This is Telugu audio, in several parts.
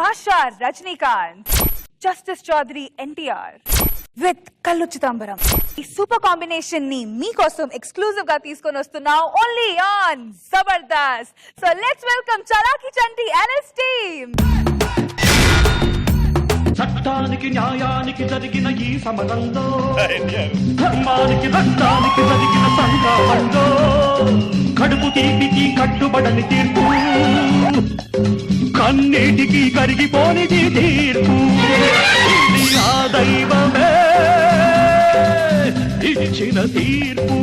Basha Rajnikant, Justice Chaudhary NTR with Kallu Chidambaram. ఈ సూపర్ కాంబినేషన్ ని మీకోసం ఎక్స్క్లూజివ్ గా తీసుకొని వస్తున్నాం only on Jabardasth. So let's welcome Chalaki Chanti and his team. చట్టానికి న్యాయానికి జరిగిన ఈ సమరంలో ధర్మానికి రక్తానికి జరిగిన సంగ్రామంలో కడుపు తీపికి కట్టుబడని తీర్పు కన్నీటికి కరిగిపోనిది తీర్పు ఇది ఆ దైవమే ఇచ్చిన తీర్పు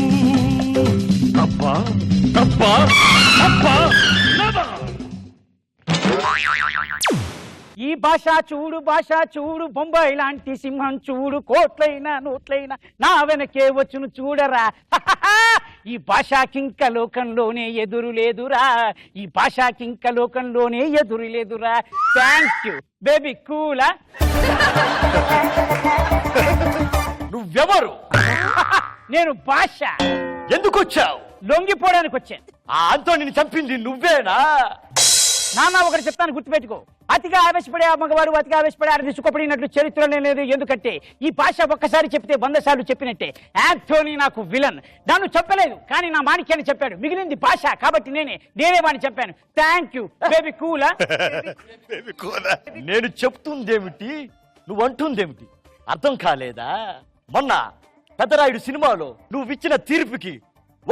తప్ప తప్ప తప్ప ఈ భాష చూడు బొంబాయి లాంటి సింహం చూడు కోట్లైనా నోట్లైనా నా వెనకే వచ్చును చూడరా. ఈ భాషకింక లోకంలోనే ఎదురు లేదురా, ఈ భాషకింక లోకంలోనే ఎదురు లేదురా. థ్యాంక్ యూ బేబీ కూలా. నువ్వెవరు? నేను భాష. ఎందుకు వచ్చావు? లొంగిపోవడానికి వచ్చాను. ఆ ఆంటోనీని చంపింది నువ్వేనా? నాన్న ఒకటి చెప్తాను గుర్తుపెట్టుకో, అతిగా ఆవేశపడే ఆ మగవాడు అతిగా ఆవేశపడే ఆడది సుఖపడినట్లు చరిత్రలో లేదు. ఎందుకంటే ఈ భాష ఒక్కసారి చెప్తే 100 సార్లు చెప్పినట్టే. యాంటోనీ నాకు విలన్, నన్ను చెప్పలేదు కానీ నా మాణిక్యాన్ని చెప్పాడు. మిగిలింది భాష కాబట్టి నేనే వాడిని చెప్పాను. థ్యాంక్ యూ బేబీ కూలా. నేను చెప్తుందేమిటి, నువ్వు అంటుందేమిటి అర్థం కాలేదా? మొన్న పెద్దరాయుడు సినిమాలో నువ్వు ఇచ్చిన తీర్పుకి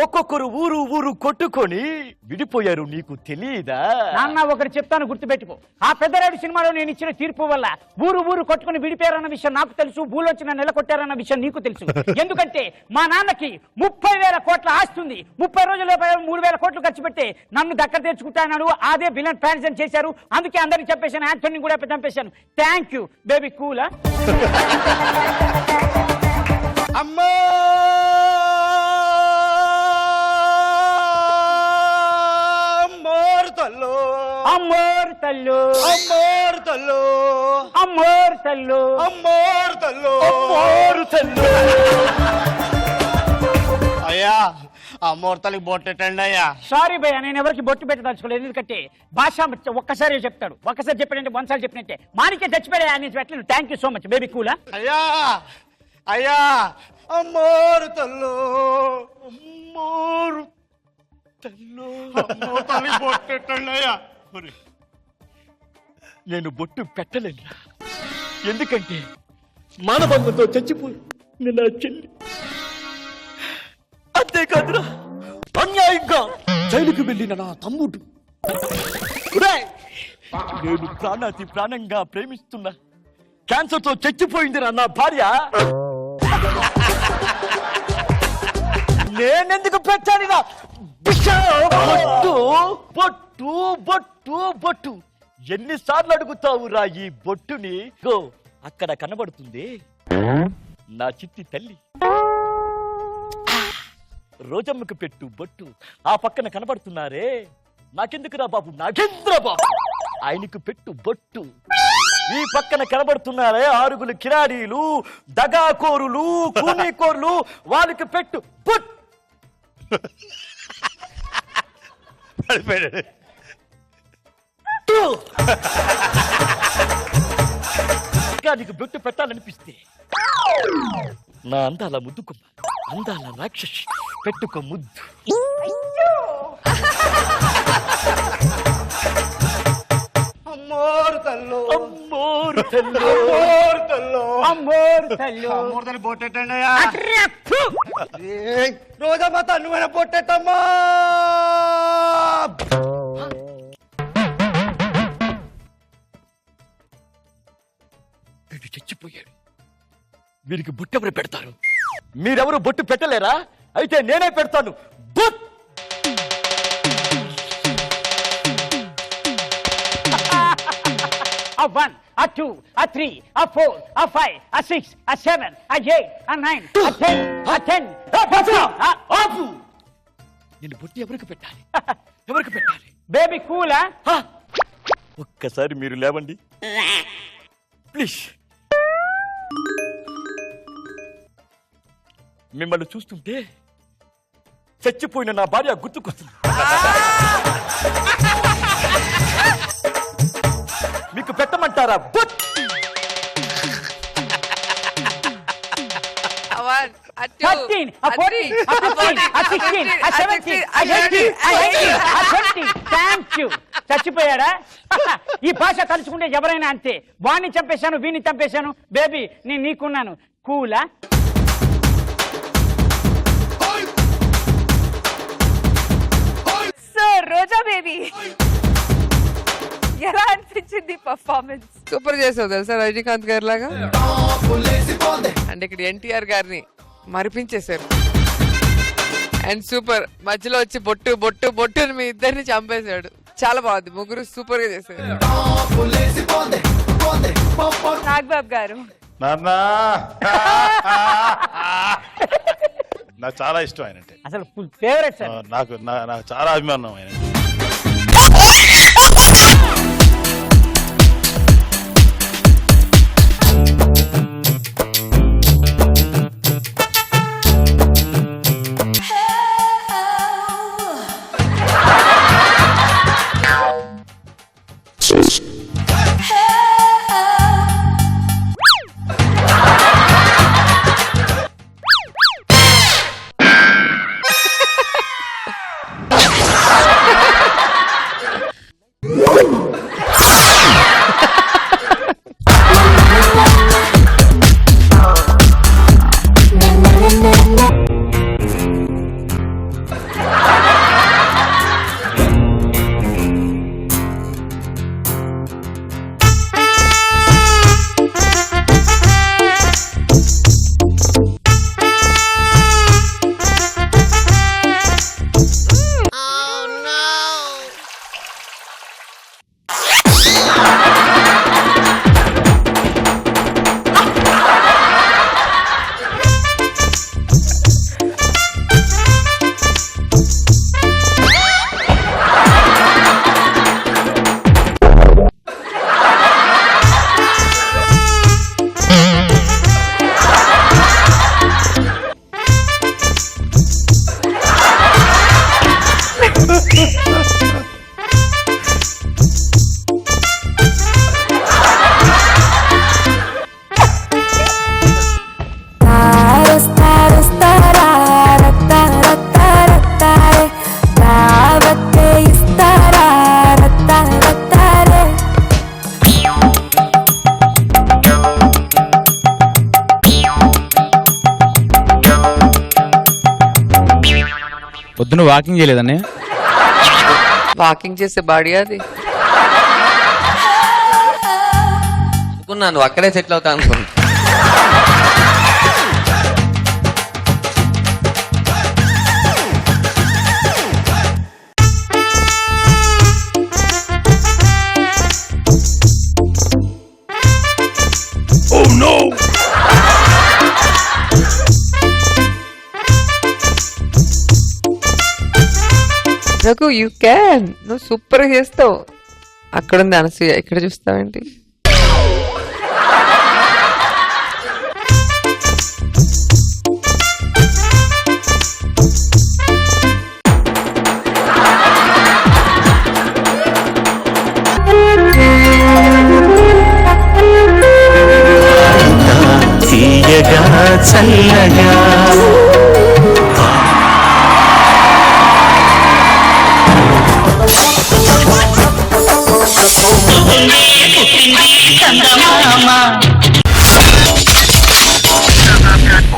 ఒక్కొక్కరు ఊరు కొట్టుకొని విడిపోయారు, నీకు తెలియదా? నాన్న ఒకటి చెప్తాను గుర్తుపెట్టుకో, ఆ పెద్దరాయుడు సినిమాలో నేను ఇచ్చిన తీర్పు వల్ల ఊరు కొట్టుకుని విడిపోయారన్న విషయం నాకు తెలుసు, భూలోంచి నన్ను నిలకొట్టారన్న విషయం నీకు తెలుసు. ఎందుకంటే మా నాన్నకి 30,000 కోట్ల ఆస్తుంది. 30 రోజుల్లో 3,000 కోట్లు ఖర్చు పెట్టి నన్ను దగ్గర తెచ్చుకుంటాను. అదే విలన్ ప్లాన్ చేశారు, అందుకే అందరికి చెప్పేశాను, యాంటోనీ కూడా చంపేశాను. థ్యాంక్ యూ బేబీ కూలా. అమ్మా అమ్మోర్ తల్లు అమ్మోరు తల్లు అమ్మోర్ తల్లు అమ్మోరు తల్లు అమ్మోరు తల్లు. అయ్యా ఆ ముహూర్తానికి బొట్టండి అయ్యా. సారీ భయ్యా, నేను ఎవరికి బొట్టు పెట్టదలుచుకోలేదు. ఎందుకంటే భాష ఒక్కసారి చెప్తాడు, ఒక్కసారి చెప్పాడంటే 100 సార్లు చెప్పినట్టే. మానికే చచ్చిపోయా అని పెట్టలేదు. Thank you so much baby కూలా. అయ్యా అయ్యా అమ్మోరు తల్లు అమ్మోరు తల్లు ముహూర్తానికి బొట్టండి అయ్యా. నేను బొట్టు పెట్టలేను, ఎందుకంటే మానబంధంతో చచ్చిపోయి నా చెల్లి. అంతేకాదురా, అన్యాయంగా జైలుకు వెళ్ళిన నా తమ్ముడు. ఒరేయ్, నేను ప్రాణాతి ప్రాణంగా ప్రేమిస్తున్నా క్యాన్సర్ తో చచ్చిపోయిందిరా నా భార్య. నేనెందుకు పెట్టాలి నా బొట్టు బొట్టు బొట్టు బొట్టు? ఎన్నిసార్లు అడుగుతావురా ఈ బొట్టుని? గో అక్కడ కనబడుతుంది నా చిట్టి తల్లి. రోజమ్మకు పెట్టు బొట్టు. ఆ పక్కన కనబడుతున్నారే నాకెందుకురా బాబు, నాగేంద్ర బాబు, ఆయనకు పెట్టు బొట్టు. ఈ పక్కన కనబడుతున్నారే 6 కిరాడీలు, దగాకోరులు, కూనీకోరులు, వాళ్ళకి పెట్టు బొట్టు. నీకు బొట్టు పెట్టాలనిపిస్తే నా అందాల ముద్దుకుమ్మ, అందాల రాక్షసి పెట్టుకో ముద్దు. అమ్మోరు తల్లు అమ్మోరు తల్లు అమ్మోరు తల్లు అమ్మోర్ తల్లు ముహూర్తానికి బొట్టండి అయ్యా. రోజమ్మా తన్నుమైన బొట్టమ్మా. వీడు చచ్చిపోయాడు, వీరికి బొట్టు ఎవరు పెడతారు? మీరెవరు బొట్టు పెట్టలేరా? అయితే నేనే పెడతాను బొట్టు. A 1, a 2, a 3, a 4, a 5, a 6, a 7, a 8, a 9, a 10, a 10. ఆపు! నేను బొట్టు ఎవరికి పెట్టాలి? ఎవరికి పెట్టాలి? బేబీ కూలా. ఒక్కసారి మీరు లేవండి ప్లీజ్. మిమ్మల్ని చూస్తుంటే చచ్చిపోయిన నా భార్య గుర్తుకొస్తుంది. మీకు పెట్టమ రమ్మంటారా boot. One, a two, 13, a 14, a 15, a 16, a 17, a 18, a 19, a 20. Thank you. చచ్చిపోయాడా? ఈ భాష తలుచుకుంటే ఎవరైనా అంతే. వాణ్ణి చంపేశాను, వీణ్ణి చంపేశాను. బేబీ నేను నీకున్నాను. కూలా? సార్ రోజా బేబీ ఎలా అనిపించింది పర్ఫార్మెన్స్? సూపర్ చేసావు తెలుసా రజనీకాంత్ గారి లాగా. అంటే ఇక్కడ ఎన్టీఆర్ గారిని మరిపించేశారు. అండ్ సూపర్ మధ్యలో వచ్చి బొట్టు బొట్టు బొట్టు అని మీ ఇద్దరిని చంపేశాడు. చాలా బాగుంది, ముగ్గురు సూపర్ గా చేశారు. నాగబాబు గారు నాన్నా నాకు చాలా ఇష్టం ఆయన అంటే. అసలు ఫుల్ ఫేవరెట్ సార్. నాకు చాలా అభిమానం ఆయన. పొద్దున వాకింగ్ చేయలేదన్నయ్య? వాకింగ్ చేసే బాడీ అది. అనుకున్నాను అక్కడే సెటిల్ అవుతా అనుకున్నా. రఘు యూ క్యాన్, నువ్వు సూపర్ గా చేస్తావు. అక్కడుంది అనసూయ, ఇక్కడ చూస్తావేంటి? తీయగా చల్లగా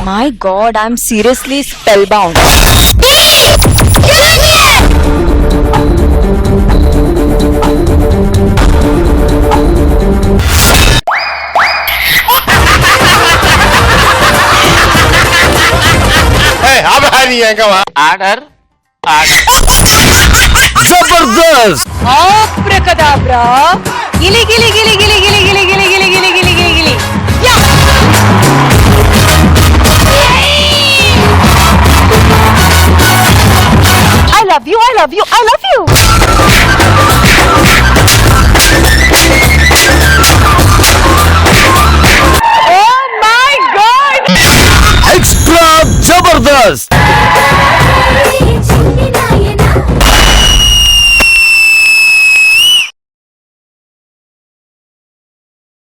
My God, I'm seriously spellbound. Order Jabardasth. Abracadabra. Gili gili gili gili gili gili gili gili gili gili gili gili. Yeah. I love you. I love you. I love you. Extra Jabardasth.